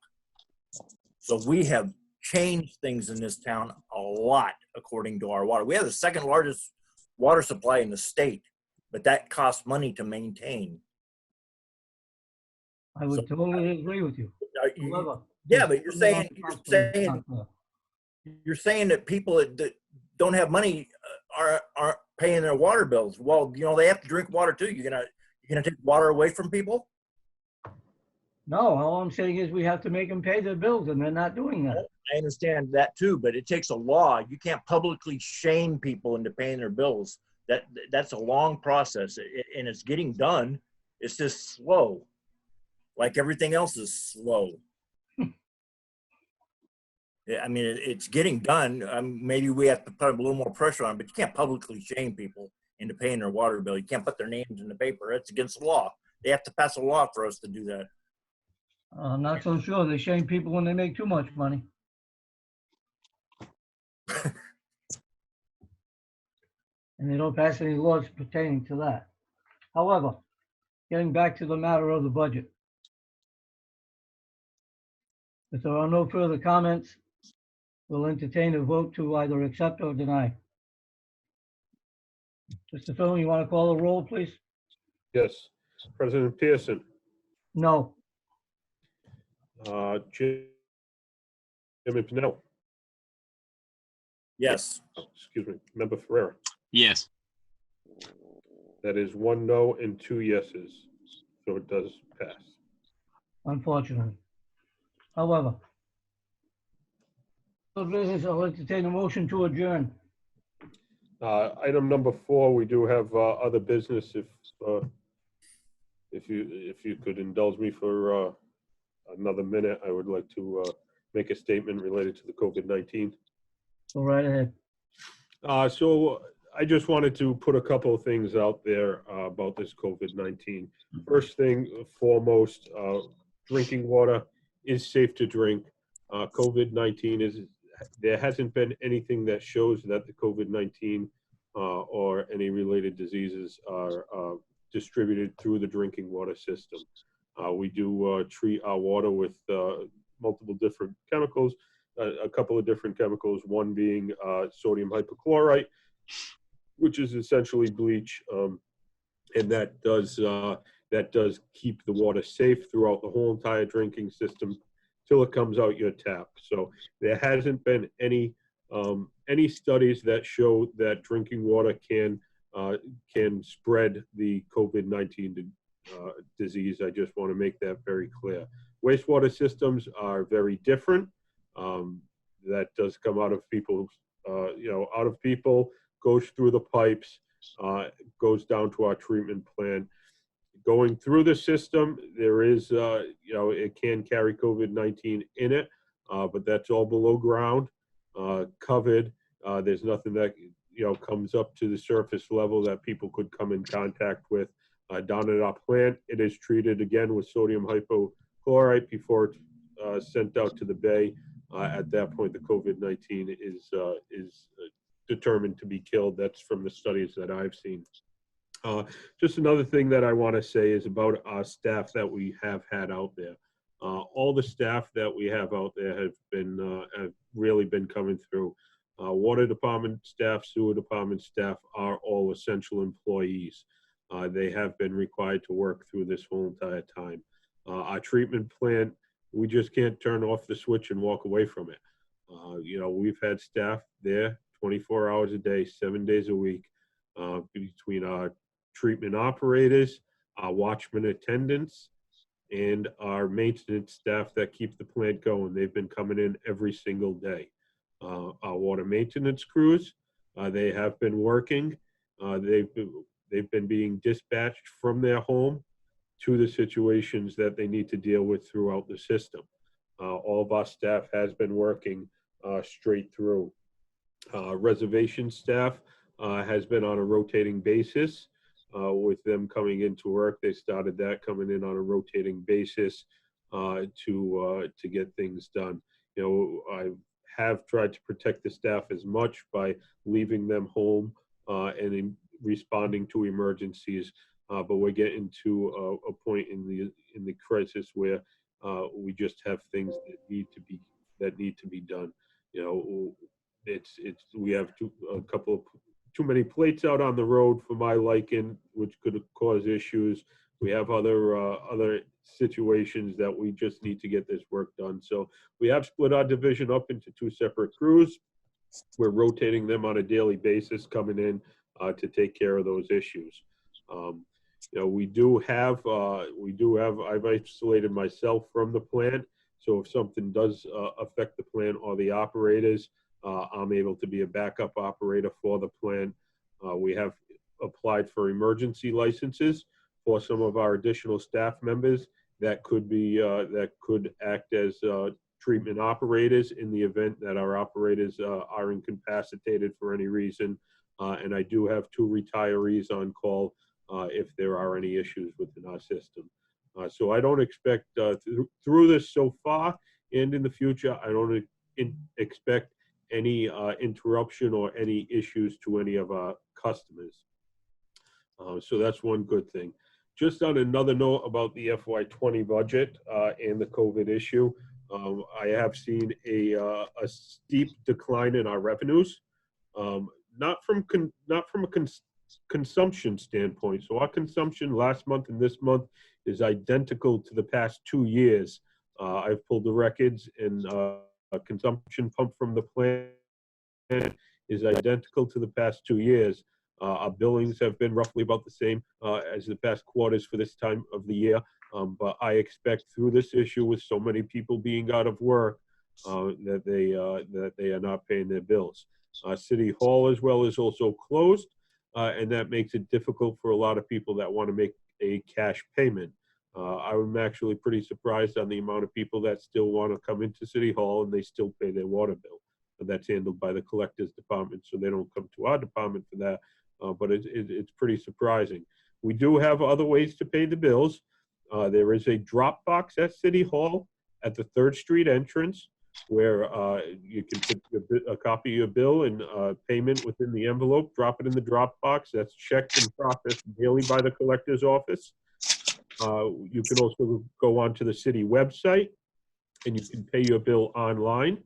So we have changed things in this town a lot according to our water. We have the second largest water supply in the state, but that costs money to maintain. I would totally agree with you. However, Yeah, but you're saying that people that don't have money aren't paying their water bills. Well, you know, they have to drink water too. You're gonna take water away from people? No, all I'm saying is we have to make them pay their bills, and they're not doing that. I understand that too, but it takes a law. You can't publicly shame people into paying their bills. That's a long process, and it's getting done. It's just slow, like everything else is slow. I mean, it's getting done. Maybe we have to put a little more pressure on, but you can't publicly shame people into paying their water bill. You can't put their names in the paper. It's against the law. They have to pass a law for us to do that. I'm not so sure. They shame people when they make too much money. And they don't pass any laws pertaining to that. However, getting back to the matter of the budget. If there are no further comments, we'll entertain a vote to either accept or deny. Mr. Phil, you want to call the roll, please? Yes. President Pearson, No. Chairman Pinell, Yes. excuse me, Member Ferrera. Yes. That is 1 no and 2 yeses, so it does pass. Unfortunately. However, for business, I'll entertain a motion to adjourn. Item number 4, we do have other business. If you could indulge me for another minute, I would like to make a statement related to the COVID-19. Go right ahead. So I just wanted to put a couple of things out there about this COVID-19. First thing foremost, drinking water is safe to drink. COVID-19 there hasn't been anything that shows that the COVID-19 or any related diseases are distributed through the drinking water system. We do treat our water with multiple different chemicals, a couple of different chemicals, one being sodium hypochlorite, which is essentially bleach, and that does keep the water safe throughout the whole entire drinking system till it comes out your tap. So there hasn't been any studies that show that drinking water can spread the COVID-19 disease. I just want to make that very clear. Wastewater systems are very different. That does come out of people's, goes through the pipes, goes down to our treatment plant. Going through the system, there is, it can carry COVID-19 in it, but that's all below ground, covered. There's nothing that, comes up to the surface level that people could come in contact with. Down at our plant, it is treated again with sodium hypochlorite before it's sent out to the bay. At that point, the COVID-19 is determined to be killed. That's from the studies that I've seen. Just another thing that I want to say is about our staff that we have had out there. All the staff that we have out there have really been coming through. Water department staff, sewer department staff are all essential employees. They have been required to work through this whole entire time. Our treatment plant, we just can't turn off the switch and walk away from it. You know, we've had staff there 24 hours a day, 7 days a week, between our treatment operators, our watchman attendants, and our maintenance staff that keep the plant going. They've been coming in every single day. Our water maintenance crews, they have been working. They've been being dispatched from their home to the situations that they need to deal with throughout the system. All of our staff has been working straight through. Reservation staff has been on a rotating basis. With them coming into work, they started that coming in on a rotating basis to get things done. You know, I have tried to protect the staff as much by leaving them home and responding to emergencies, but we're getting to a point in the crisis where we just have things that need to be done. You know, we have a couple of too many plates out on the road for my liking, which could cause issues. We have other situations that we just need to get this work done. So we have split our division up into 2 separate crews. We're rotating them on a daily basis coming in to take care of those issues. You know, I've isolated myself from the plant. So if something does affect the plant or the operators, I'm able to be a backup operator for the plant. We have applied for emergency licenses for some of our additional staff members that could act as treatment operators in the event that our operators are incapacitated for any reason. And I do have 2 retirees on call if there are any issues within our system. So I don't expect, through this so far and in the future, I don't expect any interruption or any issues to any of our customers. So that's one good thing. Just on another note about the FY20 budget and the COVID issue, I have seen a steep decline in our revenues, not from a consumption standpoint. So our consumption last month and this month is identical to the past 2 years. I've pulled the records, and consumption pumped from the plant is identical to the past 2 years. Our billings have been roughly about the same as the past quarters for this time of the year. But I expect through this issue with so many people being out of work that they are not paying their bills. City Hall as well is also closed, and that makes it difficult for a lot of people that want to make a cash payment. I'm actually pretty surprised on the amount of people that still want to come into City Hall and they still pay their water bill. That's handled by the collectors department, so they don't come to our department for that. But it's pretty surprising. We do have other ways to pay the bills. There is a drop box at City Hall at the 3rd Street entrance where you can put a copy of your bill and payment within the envelope, drop it in the drop box. That's checked and processed daily by the collector's office. You can also go onto the city website and you can pay your bill online,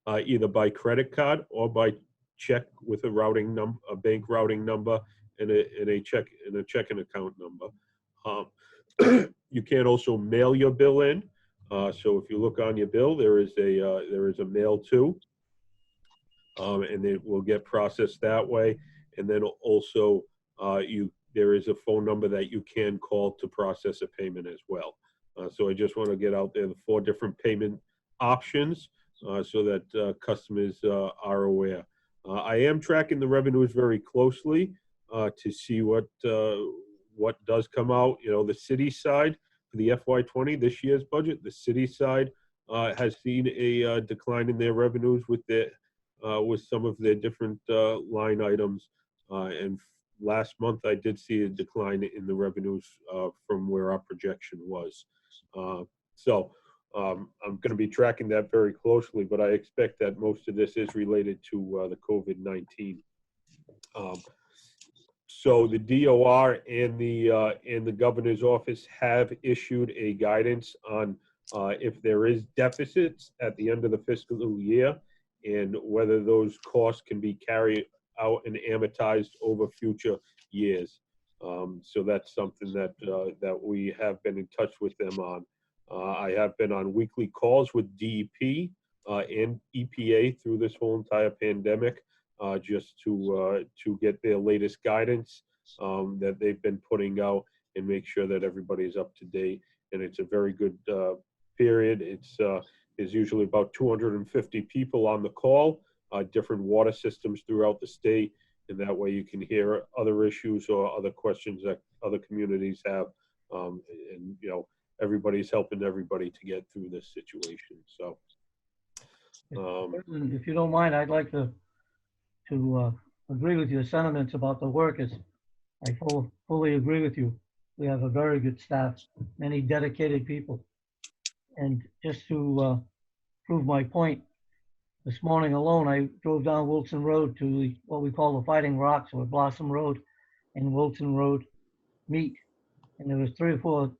either by credit card or by check with a routing number, a bank routing number, and a checking account number. You can also mail your bill in. So if you look on your bill, there is a mail to, and it will get processed that way. And then also there is a phone number that you can call to process a payment as well. So I just want to get out there the 4 different payment options so that customers are aware. I am tracking the revenues very closely to see what does come out. You know, the city side for the FY20, this year's budget, the city side has seen a decline in their revenues with some of their different line items. And last month, I did see a decline in the revenues from where our projection was. So I'm going to be tracking that very closely, but I expect that most of this is related to the COVID-19. So the DOR and the governor's office have issued a guidance on if there is deficits at the end of the fiscal year and whether those costs can be carried out and amortized over future years. So that's something that that we have been in touch with them on. I have been on weekly calls with DEP and EPA through this whole entire pandemic, just to get their latest guidance that they've been putting out and make sure that everybody's up to date. And it's a very good period. There's usually about 250 people on the call, different water systems throughout the state. And that way you can hear other issues or other questions that other communities have. And, you know, everybody's helping everybody to get through this situation. So, if you don't mind, I'd like to agree with your sentiments about the workers. I fully agree with you. We have a very good staff, many dedicated people. And just to prove my point, this morning alone, I drove down Wilson Road to what we call the Fighting Rocks, where Blossom Road and Wilson Road meet. And there was 3 or 4,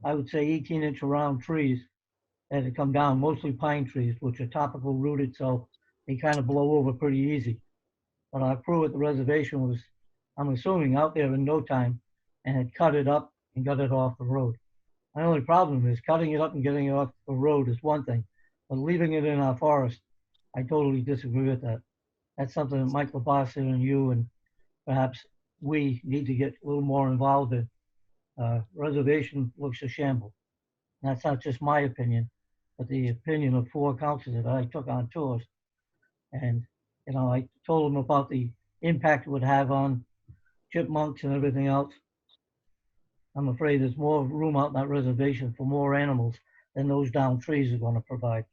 I would say 18-inch round trees that had come down, mostly pine trees, which are topical rooted, so they kind of blow over pretty easy. But our crew at the reservation was, I'm assuming, out there in no time and had cut it up and got it off the road. My only problem is cutting it up and getting it off the road is one thing, but leaving it in our forest, I totally disagree with that. That's something that Mike LaBassa and you and perhaps we need to get a little more involved in. Reservation looks a shambles. And that's not just my opinion, but the opinion of 4 councils that I took on tours. And, you know, I told them about the impact it would have on chipmunks and everything else. I'm afraid there's more room out in that reservation for more animals than those downed trees are going to provide.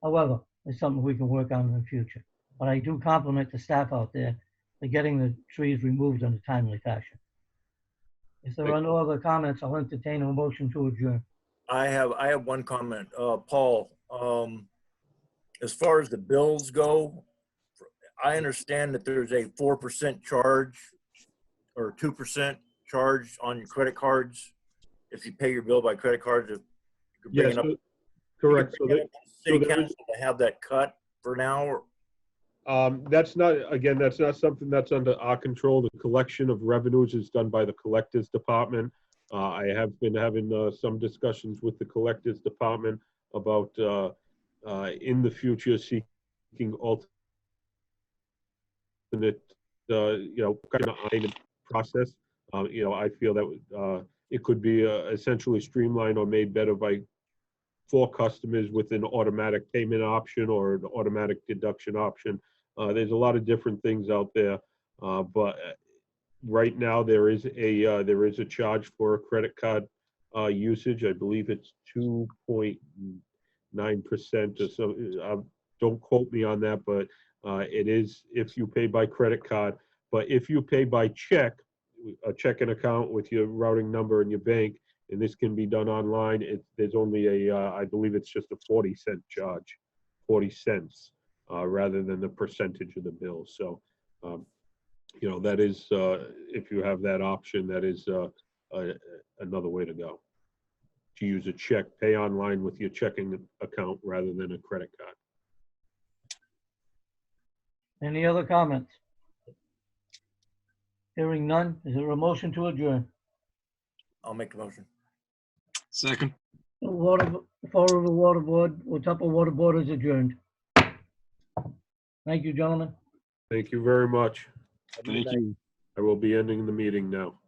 However, it's something we can work on in the future. But I do compliment the staff out there for getting the trees removed in a timely fashion. If there are no other comments, I'll entertain a motion to adjourn. I have one comment. Paul, as far as the bills go, I understand that there's a 4% charge or 2% charge on your credit cards if you pay your bill by credit card. You could bring yes, it up. correct. So city council to have that cut for now. Or, that's not something that's under our control. The collection of revenues is done by the collectors department. I have been having some discussions with the collectors department about in the future seeking alternate, you know, kind of payment process. You know, I feel that it could be essentially streamlined or made better for customers with an automatic payment option or an automatic deduction option. There's a lot of different things out there, but right now there is a charge for a credit card usage. I believe it's 2.9% or so. Don't quote me on that, but it is if you pay by credit card. But if you pay by check, a checking account with your routing number and your bank, and this can be done online, there's only I believe it's just a 40-cent charge, 40 cents, rather than the percentage of the bill. So, you know, that is, if you have that option, that is another way to go. To use a check, pay online with your checking account rather than a credit card. Any other comments? Hearing none, is there a motion to adjourn? I'll make the motion. Second. The floor of the Water Board, Watuppa Water Board is adjourned. Thank you, gentlemen. Thank you very much. Thank you. I will be ending the meeting now.